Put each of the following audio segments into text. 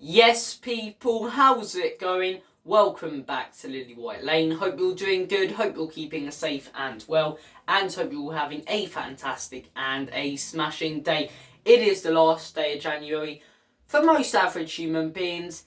Yes, people, how's it going? Welcome back to Lily White Lane. Hope you're doing good, hope you're keeping safe and well, and hope you're all having a fantastic and a smashing day. It is the last day of January. For most average human beings,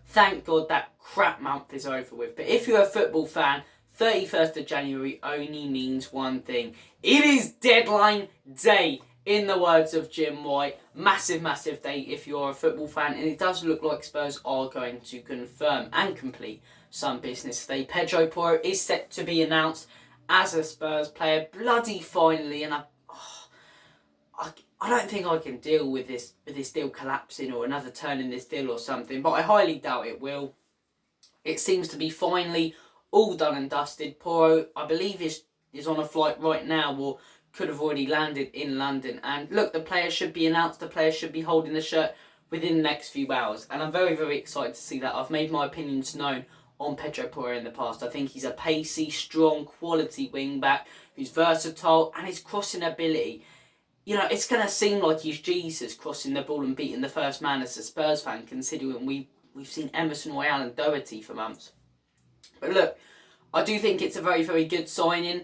thank God that crap month is over with. But if you're a football fan, 31st of January only means one thing. It is deadline day. In the words of Jim White, massive day if you're a football fan, and it does look like Spurs are going to confirm and complete some business today. Pedro Porro is set to be announced as a Spurs player, bloody finally, and I don't think I can deal with this deal collapsing or another turn in this deal or something, but I highly doubt it will. It seems to be finally all done and dusted. Porro, I believe, is on a flight right now, or could have already landed in London. And look, the player should be announced, the player should be holding the shirt within the next few hours. And I'm very excited to see that. I've made my opinions known on Pedro Porro in the past. I think he's a pacey, strong, quality wing-back who's versatile, and his crossing ability. It's going to seem like he's Jesus crossing the ball and beating the first man as a Spurs fan, considering we've seen Emerson Royale and Doherty for months. But look, I do think it's a very good signing.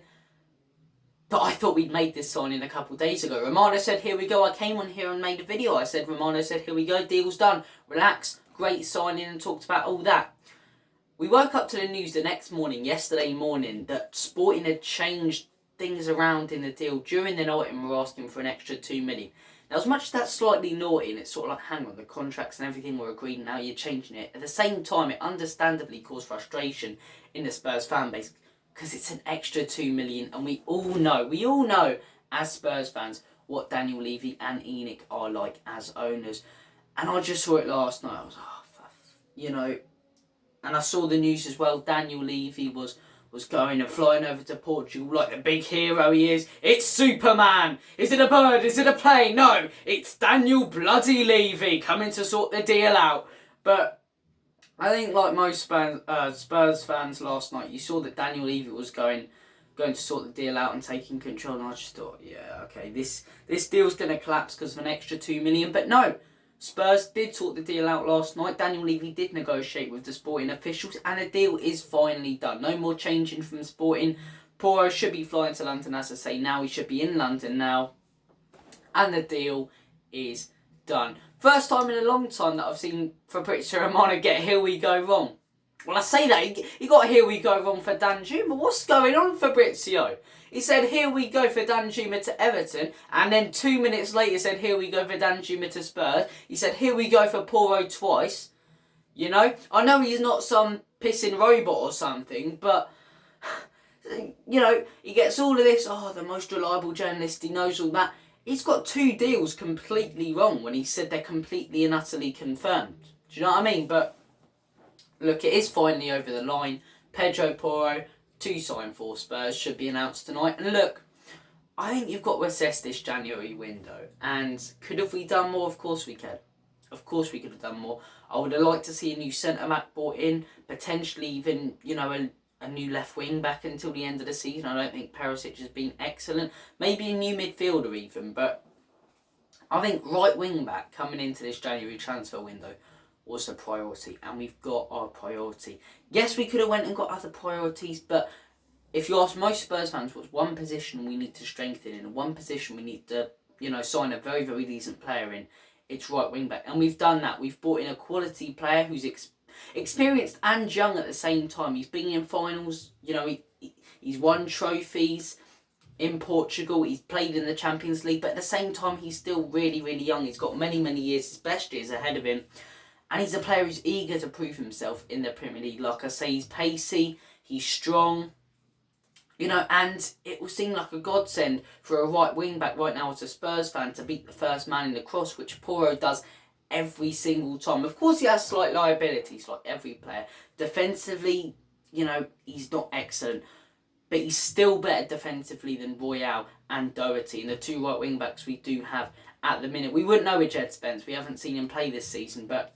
But I thought we'd made this signing a couple of days ago. Romano said, here we go. I came on here and made a video. I said, Romano said, here we go. Deal's done. Relax. Great signing, and talked about all that. We woke up to the news the next morning, yesterday morning, that Sporting had changed things around in the deal during the night and were asking for an extra 2 million. Now, as much as that's slightly naughty, and it's sort of like, hang on, the contracts and everything were agreed, now you're changing it. At the same time, it understandably caused frustration in the Spurs fan base, because it's an extra 2 million, and we all know as Spurs fans what Daniel Levy and Enoch are like as owners. And I just saw it last night. I was and I saw the news as well. Daniel Levy was going and flying over to Portugal like the big hero he is. It's Superman. Is it a bird? Is it a plane? No, it's Daniel bloody Levy coming to sort the deal out. But I think, like most Spurs fans last night, you saw that Daniel Levy was going to sort the deal out and taking control, and I just thought, yeah, okay, this deal's going to collapse because of an extra 2 million. But no, Spurs did sort the deal out last night. Daniel Levy did negotiate with the Sporting officials, and the deal is finally done. No more changing from Sporting. Porro should be flying to London, as I say now. He should be in London now, and the deal is done. First time in a long time that I've seen Fabrizio Romano get here we go wrong. Well, I say that, he got here we go wrong for Danjuma. What's going on, Fabrizio? He said, here we go for Danjuma to Everton, and then 2 minutes later said, here we go for Danjuma to Spurs. He said, here we go for Porro twice. I know he's not some pissing robot or something, but, he gets all of this, the most reliable journalist, he knows all that. He's got 2 deals completely wrong when he said they're completely and utterly confirmed. Do you know what I mean? But look, it is finally over the line. Pedro Porro, to sign for Spurs, should be announced tonight. And look, I think you've got to assess this January window. And could have we done more? Of course we can. Of course we could have done more. I would have liked to see a new centre-back brought in. Potentially even, a new left wing back until the end of the season. I don't think Perisic has been excellent. Maybe a new midfielder even, but I think right wing back coming into this January transfer window was a priority, and we've got our priority. Yes, we could have went and got other priorities, but if you ask most Spurs fans what's one position we need to strengthen in, and one position we need to, sign a very decent player in, it's right wing back. And we've done that. We've brought in a quality player who's experienced and young at the same time. He's been in finals, he's won trophies in Portugal, he's played in the Champions League, but at the same time he's still really young. He's got many years, his best years ahead of him, and he's a player who's eager to prove himself in the Premier League. Like I say, he's pacey, he's strong, and it will seem like a godsend for a right wing back right now as a Spurs fan to beat the first man in the cross, which Porro does every single time. Of course, he has slight liabilities like every player. Defensively, he's not excellent, but he's still better defensively than Royale and Doherty, and the 2 right wing backs we do have at the minute. We wouldn't know with Jed Spence. We haven't seen him play this season, but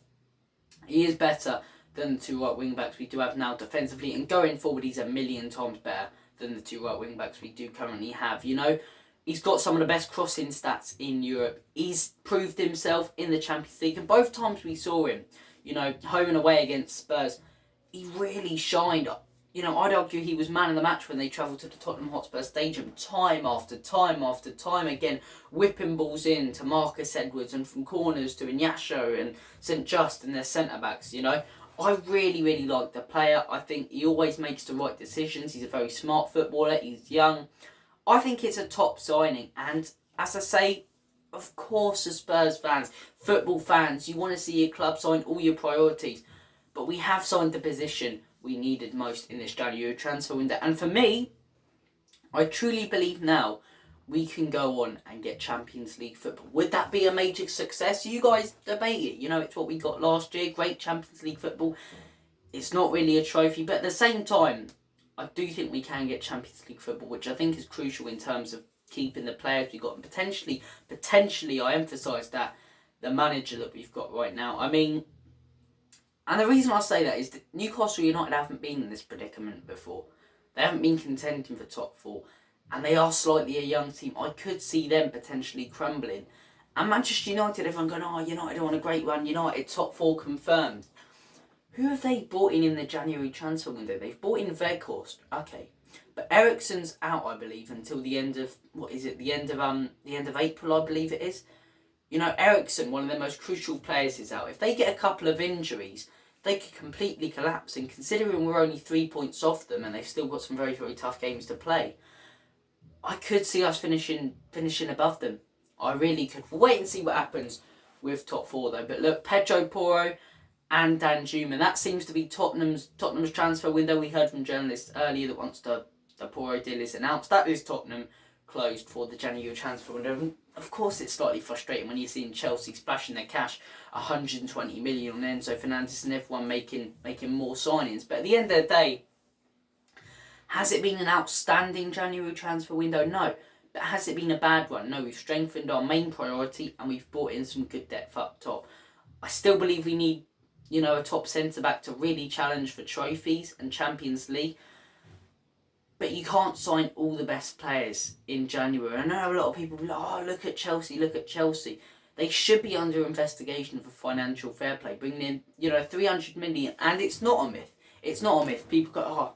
he is better than the 2 right wing backs we do have now defensively, and going forward, he's a million times better than the 2 right wing backs we do currently have. He's got some of the best crossing stats in Europe. He's proved himself in the Champions League, and both times we saw him, home and away against Spurs, he really shined. I'd argue he was man of the match when they travelled to the Tottenham Hotspur Stadium time after time after time again, whipping balls in to Marcus Edwards and from corners to Ignacio and St Just and their centre-backs, I really, really like the player. I think he always makes the right decisions. He's a very smart footballer. He's young. I think it's a top signing. And as I say, of course, as Spurs fans, football fans, you want to see your club sign all your priorities. But we have signed the position we needed most in this January transfer window. And for me, I truly believe now we can go on and get Champions League football. Would that be a major success? You guys debate it. It's what we got last year. Great Champions League football. It's not really a trophy. But at the same time, I do think we can get Champions League football, which I think is crucial in terms of keeping the players we've got. And potentially, I emphasise that, the manager that we've got right now. And the reason I say that is that Newcastle United haven't been in this predicament before. They haven't been contending for top four. And they are slightly a young team. I could see them potentially crumbling. And Manchester United, everyone going, United are on a great run. United top four confirmed. Who have they bought in the January transfer window? They've bought in Weghorst. Okay. But Eriksen's out, I believe, until the end of, the end of April, I believe it is. Eriksen, one of their most crucial players, is out. If they get a couple of injuries, they could completely collapse. And considering we're only 3 points off them and they've still got some very, very tough games to play, I could see us finishing above them. I really could. We'll wait and see what happens with top four, though. But look, Pedro Porro and Danjuma, that seems to be Tottenham's transfer window. We heard from journalists earlier that once the Porro deal is announced, that is Tottenham closed for the January transfer window. And of course, it's slightly frustrating when you're seeing Chelsea splashing their cash, 120 million on Enzo Fernandez and everyone making more signings. But at the end of the day, has it been an outstanding January transfer window? No. But has it been a bad one? No. We've strengthened our main priority and we've brought in some good depth up top. I still believe we need, a top centre-back to really challenge for trophies and Champions League. But you can't sign all the best players in January. I know a lot of people be like, look at Chelsea. They should be under investigation for financial fair play. Bringing in, 300 million. And it's not a myth. It's not a myth. People go,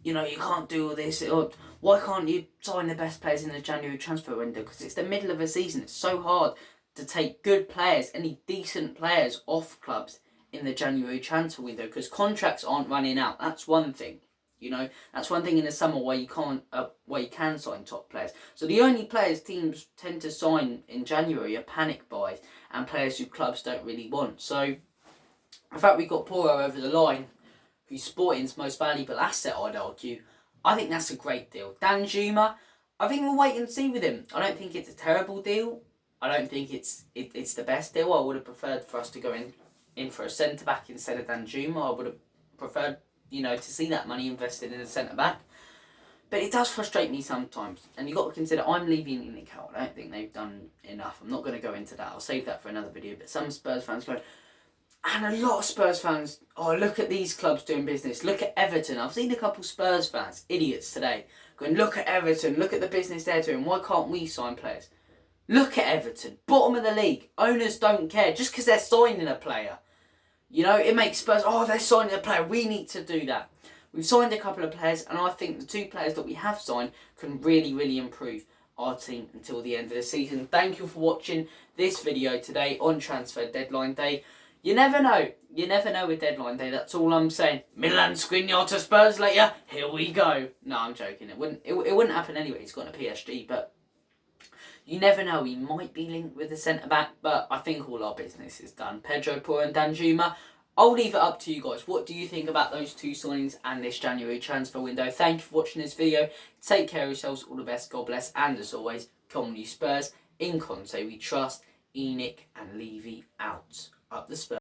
you can't do all this. Or, why can't you sign the best players in the January transfer window? Because it's the middle of a season. It's so hard to take good players, any decent players off clubs in the January transfer window. Because contracts aren't running out. That's one thing. That's one thing in the summer where you can sign top players. So the only players teams tend to sign in January are panic buys and players who clubs don't really want. So the fact we got Porro over the line, who's Sporting's most valuable asset, I'd argue, I think that's a great deal. Danjuma, I think we'll wait and see with him. I don't think it's a terrible deal. I don't think it's the best deal. I would have preferred for us to go in for a centre-back instead of Danjuma. I would have preferred to see that money invested in a centre-back. But it does frustrate me sometimes. And you've got to consider, I'm leaving Inic out. I don't think they've done enough. I'm not going to go into that. I'll save that for another video. But some Spurs fans go, and a lot of Spurs fans, look at these clubs doing business. Look at Everton. I've seen a couple Spurs fans, idiots today, going, look at Everton. Look at the business they're doing. Why can't we sign players? Look at Everton. Bottom of the league. Owners don't care. Just because they're signing a player. It makes Spurs, they're signing a player, we need to do that. We've signed a couple of players, and I think the two players that we have signed can really, really improve our team until the end of the season. Thank you for watching this video today on Transfer Deadline Day. You never know. You never know with Deadline Day, that's all I'm saying. Milan Skriniar to Spurs later, here we go. No, I'm joking. It wouldn't happen anyway, he's got a PSG, but you never know, he might be linked with the centre-back, but I think all our business is done. Pedro Porro and Danjuma, I'll leave it up to you guys. What do you think about those two signings and this January transfer window? Thank you for watching this video. Take care of yourselves, all the best, God bless, and as always, come on you Spurs. In Conte we trust. Enoch and Levy out. Up the Spurs.